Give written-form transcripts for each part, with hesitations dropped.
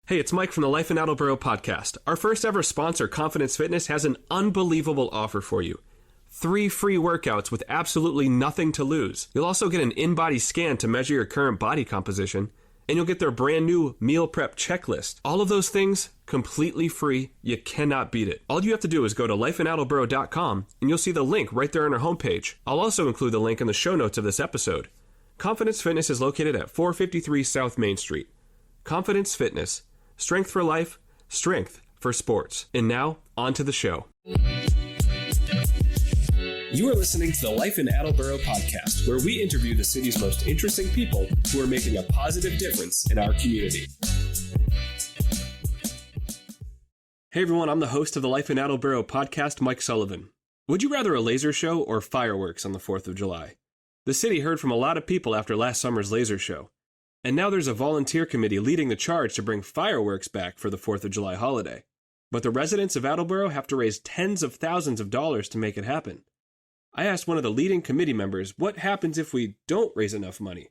Hey, it's Mike from the Life in Attleboro podcast. Our first ever sponsor, Confidence Fitness, has an unbelievable offer for you. 3 free workouts with absolutely nothing to lose. You'll also get an in-body scan to measure your current body composition, and you'll get their brand new meal prep checklist. All of those things completely free. You cannot beat it. All you have to do is go to lifeinattleboro.com, and you'll see the link right there on our homepage. I'll also include the link in the show notes of this episode. Confidence Fitness is located at 453 South Main Street. Confidence Fitness. Strength for life, strength for sports. And now, on to the show. You are listening to the Life in Attleboro podcast, where we interview the city's most interesting people who are making a positive difference in our community. Hey everyone, I'm the host of the Life in Attleboro podcast, Mike Sullivan. Would you rather a laser show or fireworks on the 4th of July? The city heard from a lot of people after last summer's laser show. And now there's a volunteer committee leading the charge to bring fireworks back for the 4th of July holiday. But the residents of Attleboro have to raise tens of thousands of dollars to make it happen. I asked one of the leading committee members what happens if we don't raise enough money.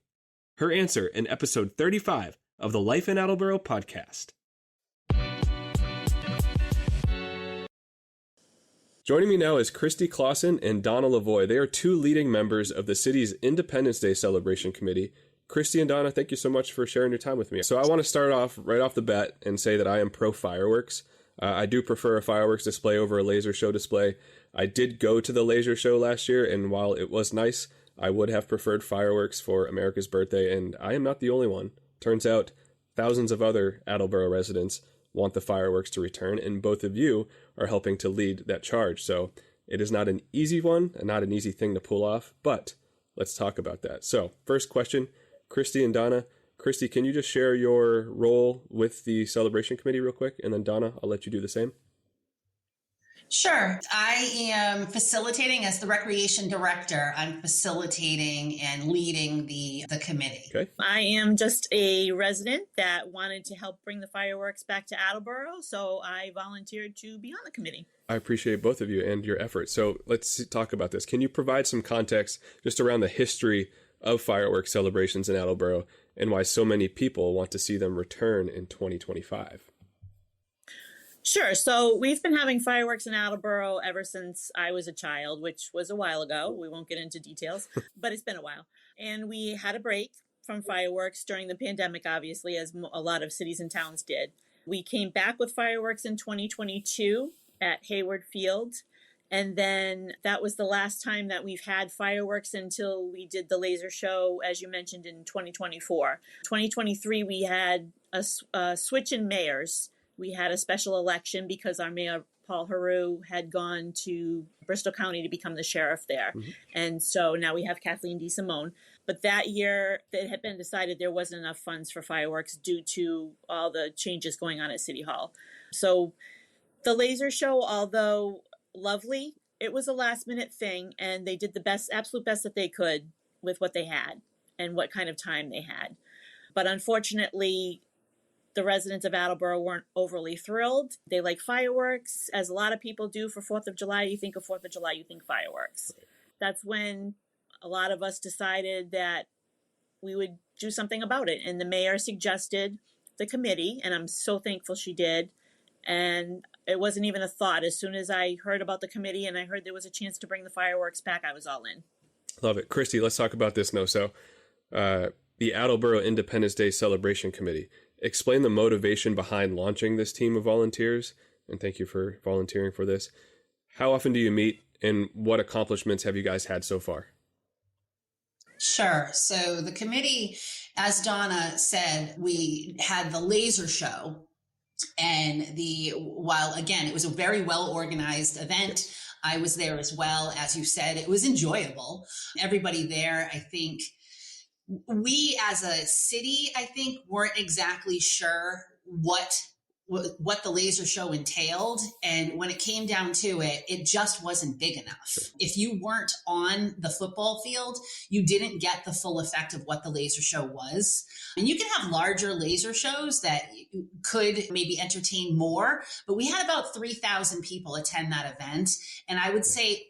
Her answer in episode 35 of the Life in Attleboro podcast. Joining me now is Christy Clausen and Donna Lavoie. They are 2 leading members of the city's Independence Day Celebration Committee. Christy and Donna, thank you so much for sharing your time with me. So I want to start off right off the bat and say that I am pro fireworks. I do prefer a fireworks display over a laser show display. I did go to the laser show last year, and while it was nice, I would have preferred fireworks for America's birthday, and I am not the only one. Turns out thousands of other Attleboro residents want the fireworks to return, and both of you are helping to lead that charge. So it is not an easy one and not an easy thing to pull off, but let's talk about that. So first question, Christy and Donna. Christy, can you just share your role with the celebration committee real quick? And then Donna, I'll let you do the same. Sure. I am facilitating as the recreation director. I'm facilitating and leading the committee. Okay. I am just a resident that wanted to help bring the fireworks back to Attleboro, so I volunteered to be on the committee. I appreciate both of you and your efforts. So let's talk about this. Can you provide some context just around the history of fireworks celebrations in Attleboro and why so many people want to see them return in 2025? Sure. So we've been having fireworks in Attleboro ever since I was a child, which was a while ago. We won't get into details, but it's been a while. And we had a break from fireworks during the pandemic, obviously, as a lot of cities and towns did. We came back with fireworks in 2022 at Hayward Field. And then that was the last time that we've had fireworks until we did the laser show, as you mentioned, in 2024. 2023, we had a switch in mayors. We had a special election because our mayor, Paul Heroux, had gone to Bristol County to become the sheriff there. Mm-hmm. And so now we have Kathleen DeSimone. But that year, it had been decided there wasn't enough funds for fireworks due to all the changes going on at City Hall. So the laser show, although lovely, it was a last minute thing, and they did the absolute best that they could with what they had and what kind of time they had. But unfortunately, the residents of Attleboro weren't overly thrilled. They like fireworks, as a lot of people do for 4th of July. You think of 4th of July, you think fireworks. Right. That's when a lot of us decided that we would do something about it. And the mayor suggested the committee, and I'm so thankful she did. And it wasn't even a thought. As soon as I heard about the committee and I heard there was a chance to bring the fireworks back, I was all in. Love it. Christy, let's talk about this now. So the Attleboro Independence Day Celebration Committee. Explain the motivation behind launching this team of volunteers, and thank you for volunteering for this. How often do you meet, and what accomplishments have you guys had so far? Sure. So the committee, as Donna said, we had the laser show. And while again, it was a very well organized event, I was there as well. As you said, it was enjoyable. Everybody there, I think we as a city, weren't exactly sure what the laser show entailed. And when it came down to it, it just wasn't big enough. Sure. If you weren't on the football field, you didn't get the full effect of what the laser show was. And you can have larger laser shows that could maybe entertain more, but we had about 3,000 people attend that event. And I would say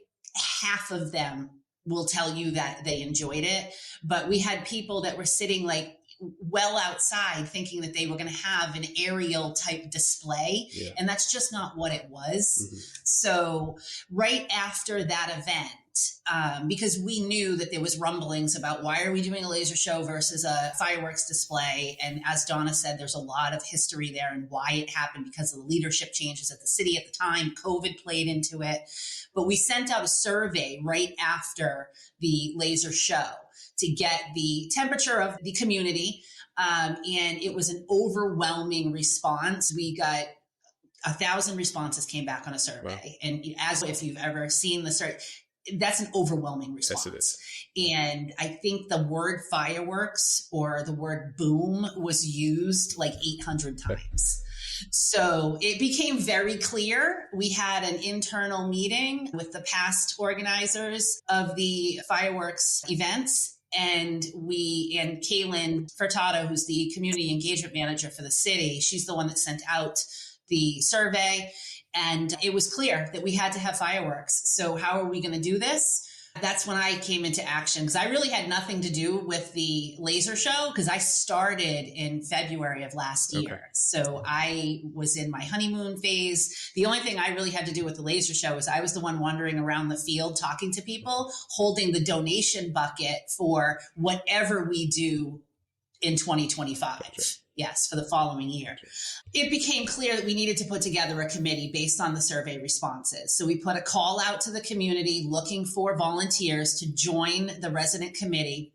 half of them will tell you that they enjoyed it. But we had people that were sitting like well outside thinking that they were going to have an aerial type display. Yeah. And that's just not what it was. Mm-hmm. So right after that event, because we knew that there was rumblings about why are we doing a laser show versus a fireworks display. And as Donna said, there's a lot of history there and why it happened because of the leadership changes at the city at the time. COVID played into it. But we sent out a survey right after the laser show to get the temperature of the community. And it was an overwhelming response. We got 1,000 responses came back on a survey. Wow. And as if you've ever seen the survey, that's an overwhelming response. Yes, it is. And I think the word fireworks or the word boom was used like 800 times. So it became very clear. We had an internal meeting with the past organizers of the fireworks events. And Kaylin Furtado, who's the community engagement manager for the city, she's the one that sent out the survey. And it was clear that we had to have fireworks. So how are we going to do this? That's when I came into action because I really had nothing to do with the laser show because I started in February of last year. Okay. So I was in my honeymoon phase. The only thing I really had to do with the laser show is I was the one wandering around the field talking to people, holding the donation bucket for whatever we do in 2025. Gotcha. Yes, for the following year. It became clear that we needed to put together a committee based on the survey responses. So we put a call out to the community looking for volunteers to join the resident committee.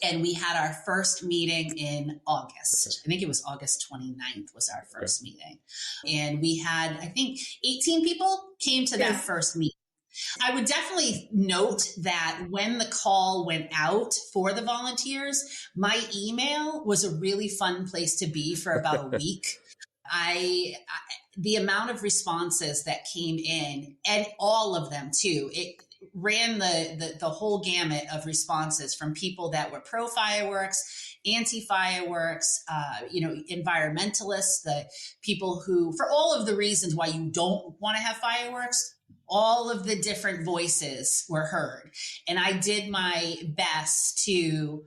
And we had our first meeting in August. Okay. I think it was August 29th was our first meeting. And we had, I think, 18 people came to that first meeting. I would definitely note that when the call went out for the volunteers, my email was a really fun place to be for about a week. The amount of responses that came in, and all of them too, it ran the whole gamut of responses from people that were pro fireworks, anti-fireworks, environmentalists, the people who, for all of the reasons why you don't want to have fireworks, all of the different voices were heard. And I did my best to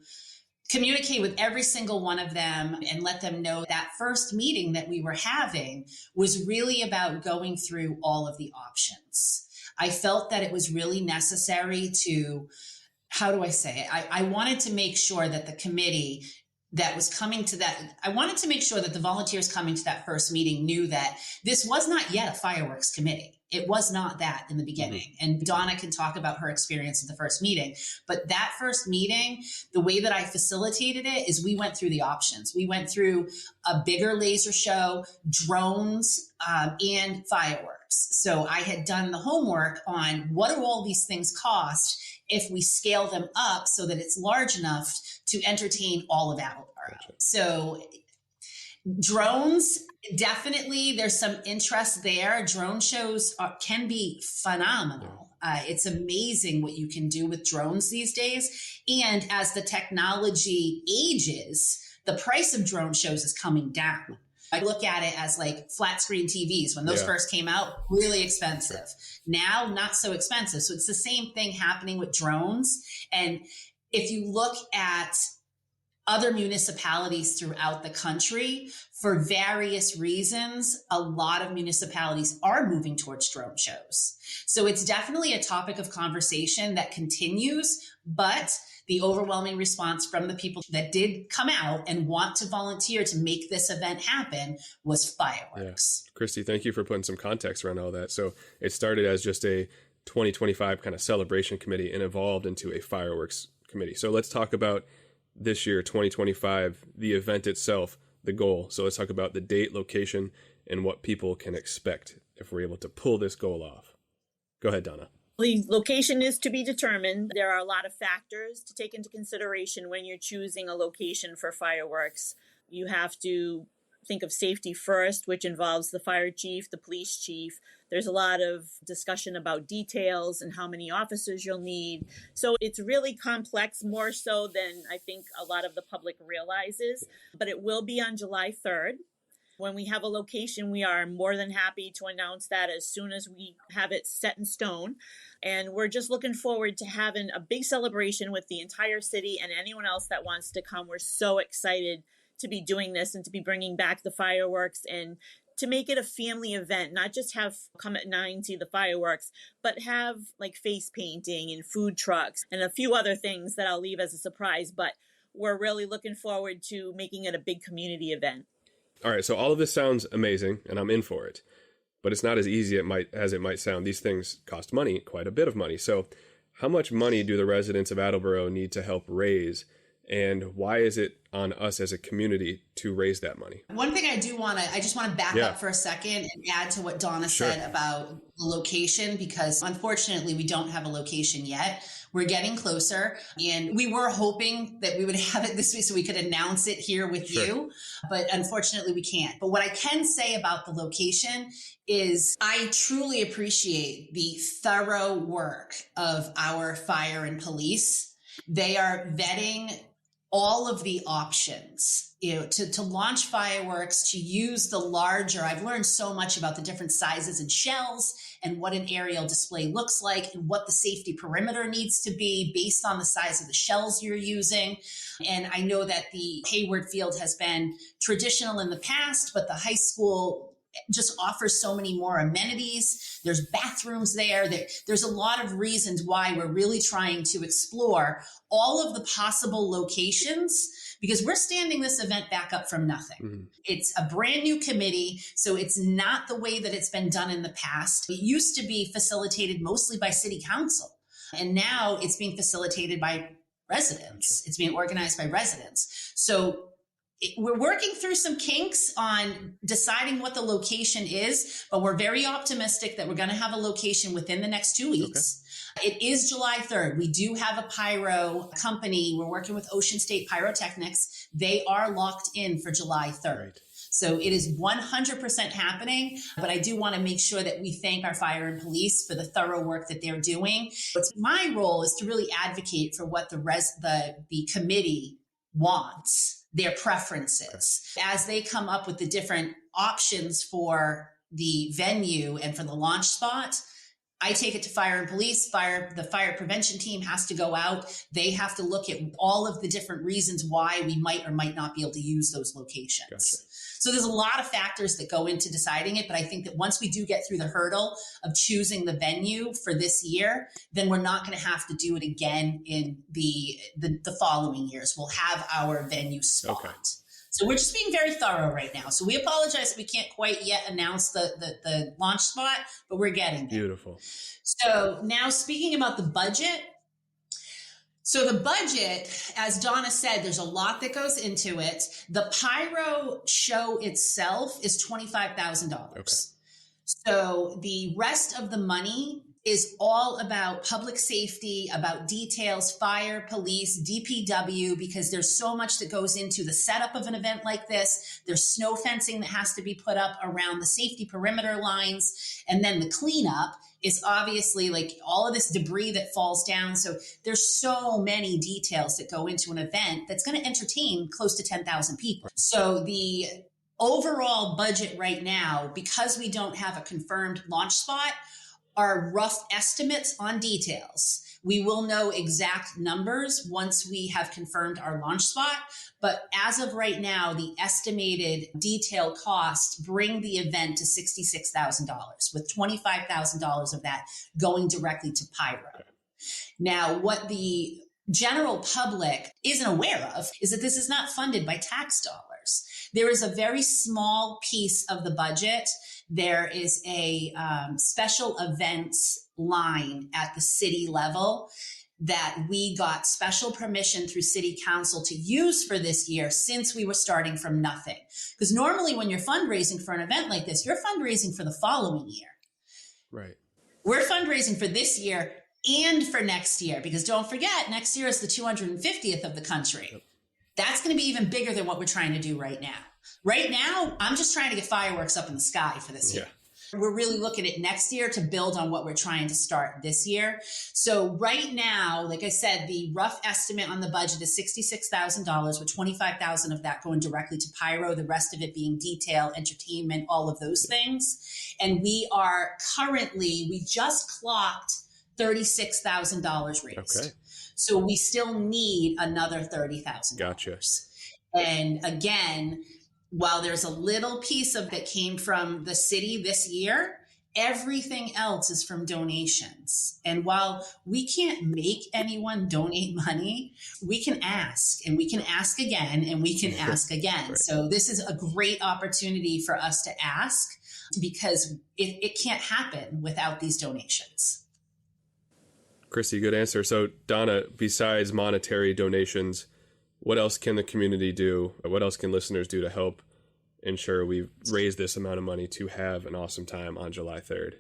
communicate with every single one of them and let them know that first meeting that we were having was really about going through all of the options. I felt that it was really necessary to, how do I say it? I wanted to make sure that the committee that was coming to that, I wanted to make sure that the volunteers coming to that first meeting knew that this was not yet a fireworks committee. It was not that in the beginning. And Donna can talk about her experience at the first meeting. But that first meeting, the way that I facilitated it is we went through the options. We went through a bigger laser show, drones, and fireworks. So I had done the homework on what do all these things cost if we scale them up so that it's large enough to entertain all of Attleboro. Gotcha. So drones, definitely there's some interest there. Drone shows can be phenomenal. It's amazing what you can do with drones these days. And as the technology ages, the price of drone shows is coming down. I look at it as like flat screen TVs. When those first came out, really expensive. Now, not so expensive. So it's the same thing happening with drones. And if you look at other municipalities throughout the country, for various reasons, a lot of municipalities are moving towards drone shows. So it's definitely a topic of conversation that continues, but the overwhelming response from the people that did come out and want to volunteer to make this event happen was fireworks. Yeah. Christy, thank you for putting some context around all that. So it started as just a 2025 kind of celebration committee and evolved into a fireworks committee. So let's talk about this year, 2025, the event itself, the goal. So let's talk about the date, location, and what people can expect if we're able to pull this goal off. Go ahead, Donna. The location is to be determined. There are a lot of factors to take into consideration when you're choosing a location for fireworks. You have to think of safety first, which involves the fire chief, the police chief. There's a lot of discussion about details and how many officers you'll need. So it's really complex, more so than I think a lot of the public realizes. But it will be on July 3rd. When we have a location, we are more than happy to announce that as soon as we have it set in stone. And we're just looking forward to having a big celebration with the entire city and anyone else that wants to come. We're so excited to be doing this and to be bringing back the fireworks and to make it a family event, not just have come at 9, see the fireworks, but have like face painting and food trucks and a few other things that I'll leave as a surprise. But we're really looking forward to making it a big community event. All right, so all of this sounds amazing, and I'm in for it. But it's not as easy as it might sound. These things cost money, quite a bit of money. So how much money do the residents of Attleboro need to help raise? And why is it on us as a community to raise that money? One thing I just want to back up for a second and add to what Donna said about the location, because unfortunately we don't have a location yet. We're getting closer, and we were hoping that we would have it this week so we could announce it here with you, but unfortunately we can't. But what I can say about the location is I truly appreciate the thorough work of our fire and police. They are vetting all of the options, to launch fireworks, to use the larger. I've learned so much about the different sizes and shells and what an aerial display looks like and what the safety perimeter needs to be based on the size of the shells you're using. And I know that the Hayward Field has been traditional in the past, but the high school just offers so many more amenities. There's bathrooms there. There's a lot of reasons why we're really trying to explore all of the possible locations, because we're standing this event back up from nothing. Mm-hmm. It's a brand new committee, so it's not the way that it's been done in the past. It used to be facilitated mostly by city council, and now it's being facilitated by residents. It's being organized by residents. So we're working through some kinks on deciding what the location is, but we're very optimistic that we're going to have a location within the next 2 weeks. Okay. It is July 3rd. We do have a pyro company. We're working with Ocean State Pyrotechnics. They are locked in for July 3rd. Right. So it is 100% happening, but I do want to make sure that we thank our fire and police for the thorough work that they're doing. My role is to really advocate for what the committee wants, their preferences, as they come up with the different options for the venue and for the launch spot. I take it to fire and police. The fire prevention team has to go out. They have to look at all of the different reasons why we might or might not be able to use those locations. Gotcha. So there's a lot of factors that go into deciding it, but I think that once we do get through the hurdle of choosing the venue for this year, then we're not going to have to do it again in the following years. We'll have our venue spot. Okay. So we're just being very thorough right now. So we apologize that we can't quite yet announce the launch spot, but we're getting there. Beautiful. So now speaking about the budget. So the budget, as Donna said, there's a lot that goes into it. The pyro show itself is $25,000. Okay. So the rest of the money is all about public safety, about details, fire, police, DPW, because there's so much that goes into the setup of an event like this. There's snow fencing that has to be put up around the safety perimeter lines. And then the cleanup is obviously like all of this debris that falls down. So there's so many details that go into an event that's going to entertain close to 10,000 people. So the overall budget right now, because we don't have a confirmed launch spot, are rough estimates on details. We will know exact numbers once we have confirmed our launch spot. But as of right now, the estimated detail costs bring the event to $66,000, with $25,000 of that going directly to pyro. Now, what the general public isn't aware of is that this is not funded by tax dollars. There is a very small piece of the budget. There is a special events line at the city level that we got special permission through city council to use for this year, since we were starting from nothing. Because normally when you're fundraising for an event like this, you're fundraising for the following year. Right. We're fundraising for this year and for next year, because don't forget, next year is the 250th of the country. Yep. That's going to be even bigger than what we're trying to do right now. Right now, I'm just trying to get fireworks up in the sky for this year. We're really looking at next year to build on what we're trying to start this year. So right now, like I said, the rough estimate on the budget is $66,000, with $25,000 of that going directly to pyro, the rest of it being detail, entertainment, all of those things. And we just clocked $36,000 raised. Okay. So we still need another $30,000. Gotcha. And again, while there's a little piece of that came from the city this year, everything else is from donations. And while we can't make anyone donate money, we can ask, and we can ask again, and we can ask again. Right. So this is a great opportunity for us to ask, because it can't happen without these donations. Christy, good answer. So Donna, besides monetary donations, what else can the community do? Or what else can listeners do to help ensure we raise this amount of money to have an awesome time on July 3rd?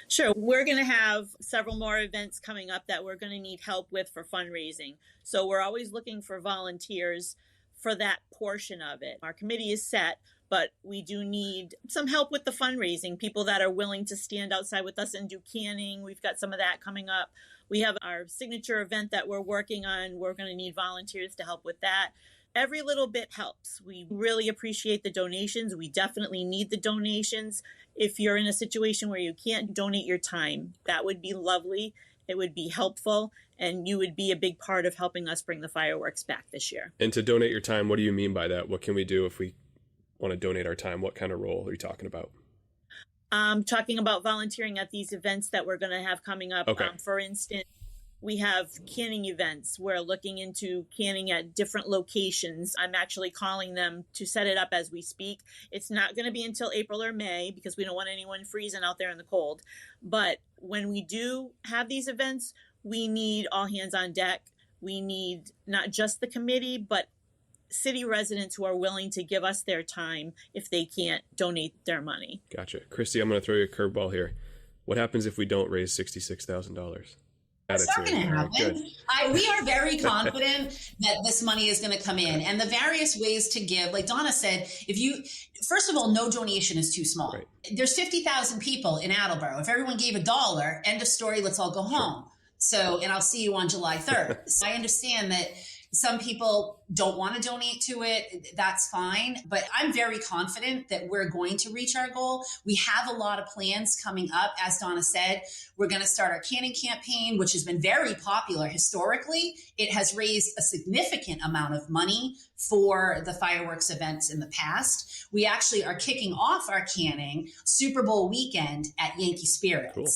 Sure. We're going to have several more events coming up that we're going to need help with for fundraising. So we're always looking for volunteers for that portion of it. Our committee is set, but we do need some help with the fundraising, people that are willing to stand outside with us and do canning. We've got some of that coming up. We have our signature event that we're working on. We're going to need volunteers to help with that. Every little bit helps. We really appreciate the donations. We definitely need the donations. If you're in a situation where you can't donate your time, that would be lovely. It would be helpful, and you would be a big part of helping us bring the fireworks back this year. And to donate your time, what do you mean by that? What can we do if we want to donate our time? What kind of role are you talking about? Talking about volunteering at these events that we're going to have coming up. Okay. For instance, we have canning events. We're looking into canning at different locations. I'm actually calling them to set it up as we speak. It's not going to be until April or May because we don't want anyone freezing out there in the cold. But when we do have these events, we need all hands on deck. We need not just the committee, but city residents who are willing to give us their time if they can't donate their money. Gotcha. Christy, I'm going to throw you a curveball here. What happens if we don't raise $66,000? It's not going to happen. We are very confident that this money is going to come in, and the various ways to give, like Donna said, first of all, no donation is too small. Right. There's 50,000 people in Attleboro. If everyone gave $1, end of story, let's all go home. So, and I'll see you on July 3rd. So I understand that some people don't want to donate to it. That's fine. But I'm very confident that we're going to reach our goal. We have a lot of plans coming up. As Donna said, we're going to start our canning campaign, which has been very popular historically. It has raised a significant amount of money for the fireworks events in the past. We actually are kicking off our canning Super Bowl weekend at Yankee Spirits. Cool.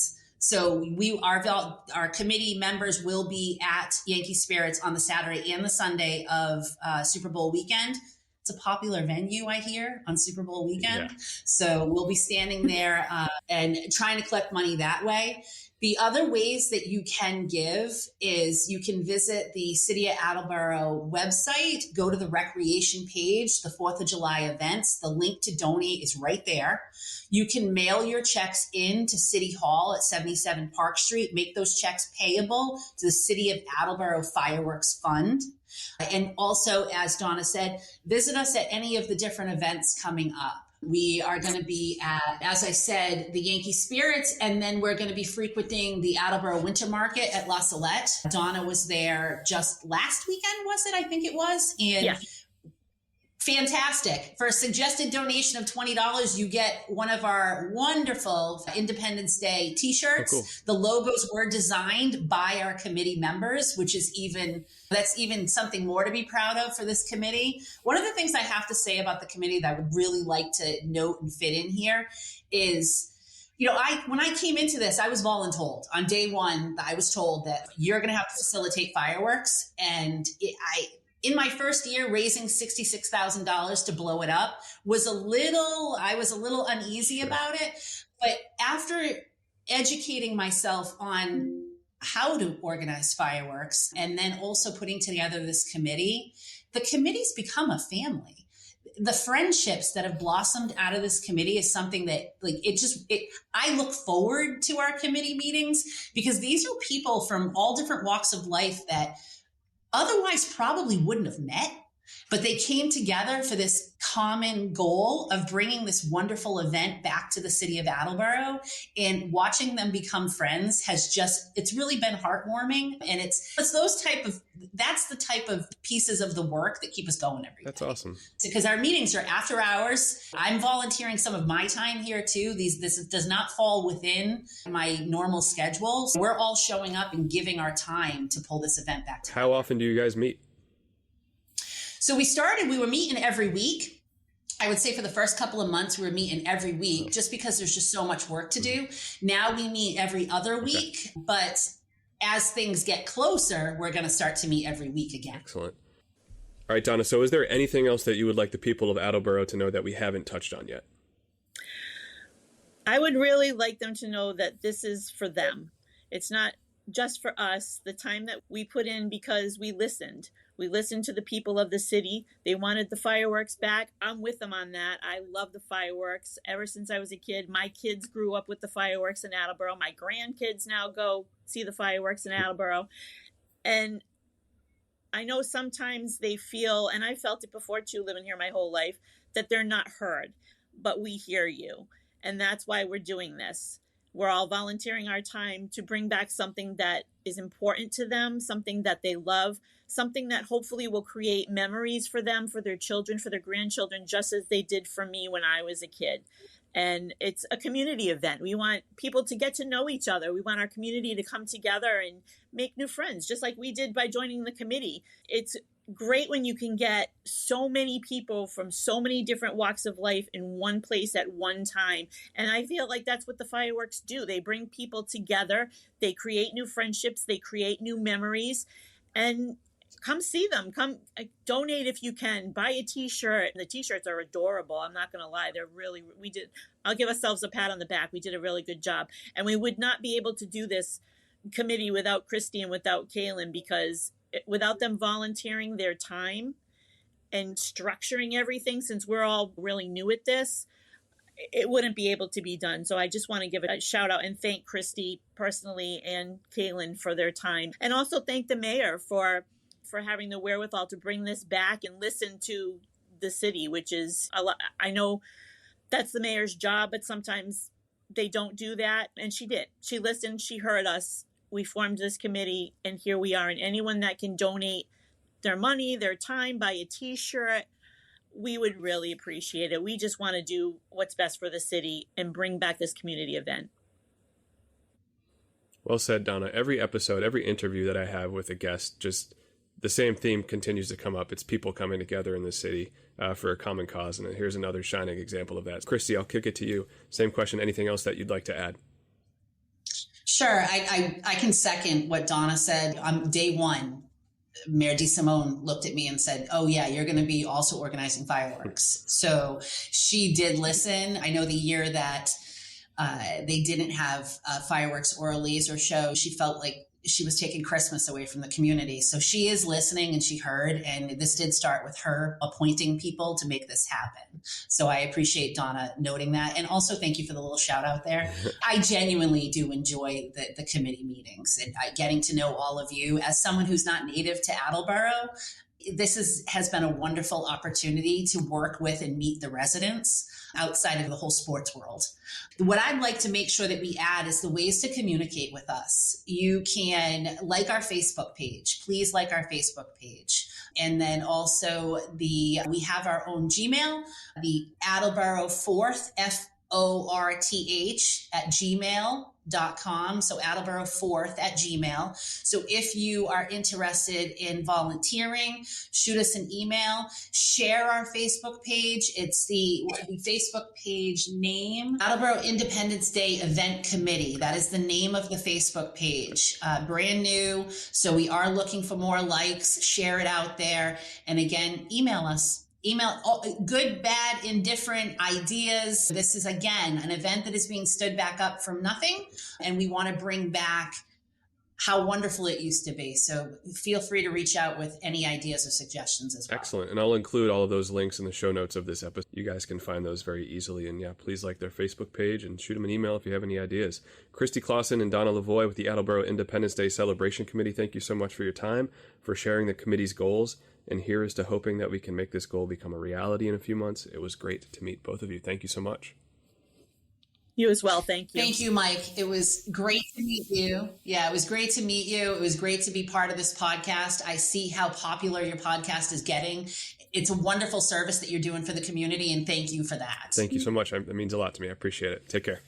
So our committee members will be at Yankee Spirits on the Saturday and the Sunday of Super Bowl weekend. It's a popular venue, I hear, on Super Bowl weekend. Yeah. So we'll be standing there and trying to collect money that way. The other ways that you can give is you can visit the City of Attleboro website, go to the recreation page, the 4th of July events. The link to donate is right there. You can mail your checks in to City Hall at 77 Park Street, make those checks payable to the City of Attleboro Fireworks Fund. And also, as Donna said, visit us at any of the different events coming up. We are going to be at, as I said, the Yankee Spirits, and then we're going to be frequenting the Attleboro Winter Market at La Salette. Donna was there just last weekend, was it? I think it was. And yeah. Fantastic. For a suggested donation of $20, you get one of our wonderful Independence Day t-shirts. Oh, cool. The logos were designed by our committee members, which is that's even something more to be proud of for this committee. One of the things I have to say about the committee that I would really like to note and fit in here is, when I came into this, I was voluntold. On day one, I was told that you're going to have to facilitate fireworks. And in my first year, raising $66,000 to blow it up I was a little uneasy about it. But after educating myself on how to organize fireworks and then also putting together this committee, the committee's become a family. The friendships that have blossomed out of this committee is something that I look forward to our committee meetings, because these are people from all different walks of life that otherwise probably wouldn't have met. But they came together for this common goal of bringing this wonderful event back to the city of Attleboro, and watching them become friends it's really been heartwarming. And that's the type of pieces of the work that keep us going every day. That's awesome. Because our meetings are after hours. I'm volunteering some of my time here too. This does not fall within my normal schedule. So we're all showing up and giving our time to pull this event back together. How often do you guys meet? So we were meeting every week. I would say for the first couple of months, we were meeting every week just because there's just so much work to do. Now we meet every other week, but as things get closer, we're going to start to meet every week again. Excellent. All right, Donna, so is there anything else that you would like the people of Attleboro to know that we haven't touched on yet? I would really like them to know that this is for them. It's not just for us, the time that we put in because we listened. We listened to the people of the city. They wanted the fireworks back. I'm with them on that. I love the fireworks. Ever since I was a kid, my kids grew up with the fireworks in Attleboro. My grandkids now go see the fireworks in Attleboro. And I know sometimes they feel, and I felt it before too, living here my whole life, that they're not heard, but we hear you. And that's why we're doing this. We're all volunteering our time to bring back something that is important to them, something that they love, something that hopefully will create memories for them, for their children, for their grandchildren, just as they did for me when I was a kid. And it's a community event. We want people to get to know each other. We want our community to come together and make new friends, just like we did by joining the committee. It's great when you can get so many people from so many different walks of life in one place at one time. And I feel like that's what the fireworks do. They bring people together. They create new friendships. They create new memories. And come see them. Come donate if you can. Buy a t-shirt. The t-shirts are adorable. I'm not going to lie. I'll give ourselves a pat on the back. We did a really good job. And we would not be able to do this committee without Christy and without Kaylin, because without them volunteering their time and structuring everything, since we're all really new at this, it wouldn't be able to be done. So I just want to give a shout out and thank Christy personally and Kaylin for their time. And also thank the mayor for having the wherewithal to bring this back and listen to the city, which is a lot. I know that's the mayor's job, but sometimes they don't do that. And she did. She listened. She heard us. We formed this committee, and here we are. And anyone that can donate their money, their time, buy a t-shirt, we would really appreciate it. We just want to do what's best for the city and bring back this community event. Well said, Donna. Every episode, every interview that I have with a guest, just the same theme continues to come up. It's people coming together in the city for a common cause. And here's another shining example of that. Christy, I'll kick it to you. Same question. Anything else that you'd like to add? Sure. I can second what Donna said. On day one, Mayor DeSimone looked at me and said, "Oh yeah, you're going to be also organizing fireworks." So she did listen. I know the year that they didn't have fireworks or a laser show, she felt like she was taking Christmas away from the community. So she is listening, and she heard, and this did start with her appointing people to make this happen. So I appreciate Donna noting that. And also thank you for the little shout out there. I genuinely do enjoy the committee meetings and getting to know all of you. As someone who's not native to Attleboro, this has been a wonderful opportunity to work with and meet the residents outside of the whole sports world. What I'd like to make sure that we add is the ways to communicate with us. You can like our Facebook page. Please like our Facebook page. And then also we have our own Gmail, the Attleboro 4th, FORTH @gmail.com. So Attleboro 4th @gmail. So if you are interested in volunteering, shoot us an email, share our Facebook page. It's the Facebook page name, Attleboro Independence Day Event Committee. That is the name of the Facebook page. Brand new. So we are looking for more likes. Share it out there. And again, email us. Email good, bad, indifferent ideas. This is, again, an event that is being stood back up from nothing, and we want to bring back how wonderful it used to be. So feel free to reach out with any ideas or suggestions as well. Excellent. And I'll include all of those links in the show notes of this episode. You guys can find those very easily. And yeah, please like their Facebook page and shoot them an email if you have any ideas. Christy Clausen and Donna Lavoie with the Attleboro Independence Day Celebration Committee, thank you so much for your time, for sharing the committee's goals, And here is to hoping that we can make this goal become a reality in a few months. It was great to meet both of you. Thank you so much. You as well. Thank you. Thank you, Mike. It was great to meet you. Yeah, it was great to meet you. It was great to be part of this podcast. I see how popular your podcast is getting. It's a wonderful service that you're doing for the community, and thank you for that. Thank you so much. That means a lot to me. I appreciate it. Take care.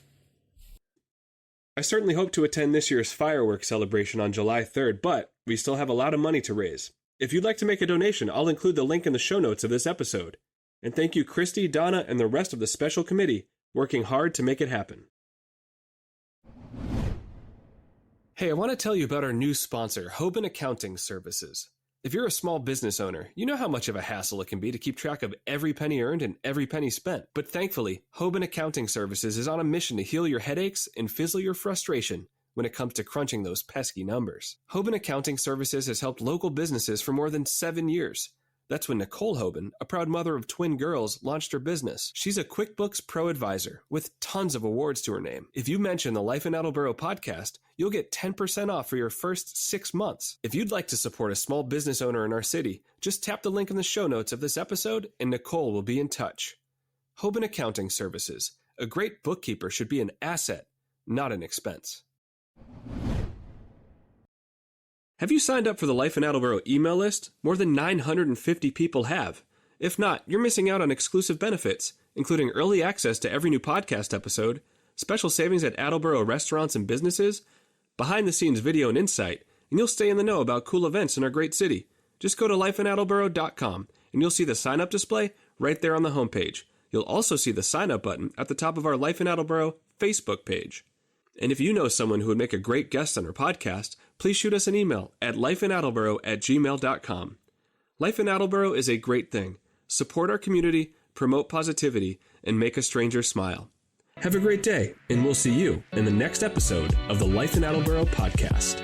I certainly hope to attend this year's fireworks celebration on July 3rd, but we still have a lot of money to raise. If you'd like to make a donation, I'll include the link in the show notes of this episode. And thank you, Christy, Donna, and the rest of the special committee working hard to make it happen. Hey, I want to tell you about our new sponsor, Hoban Accounting Services. If you're a small business owner, you know how much of a hassle it can be to keep track of every penny earned and every penny spent. But thankfully, Hoban Accounting Services is on a mission to heal your headaches and fizzle your frustration when it comes to crunching those pesky numbers. Hoban Accounting Services has helped local businesses for more than 7 years. That's when Nicole Hoban, a proud mother of twin girls, launched her business. She's a QuickBooks Pro Advisor with tons of awards to her name. If you mention the Life in Attleboro podcast, you'll get 10% off for your first 6 months. If you'd like to support a small business owner in our city, just tap the link in the show notes of this episode and Nicole will be in touch. Hoban Accounting Services. A great bookkeeper should be an asset, not an expense. Have you signed up for the Life in Attleboro email list? More than 950 people have. If not, you're missing out on exclusive benefits, including early access to every new podcast episode, special savings at Attleboro restaurants and businesses, behind-the-scenes video and insight, and you'll stay in the know about cool events in our great city. Just go to lifeinattleboro.com, and you'll see the sign-up display right there on the homepage. You'll also see the sign-up button at the top of our Life in Attleboro Facebook page. And if you know someone who would make a great guest on our podcast, please shoot us an email at lifeinattleboro@gmail.com. Life in Attleboro is a great thing. Support our community, promote positivity, and make a stranger smile. Have a great day, and we'll see you in the next episode of the Life in Attleboro podcast.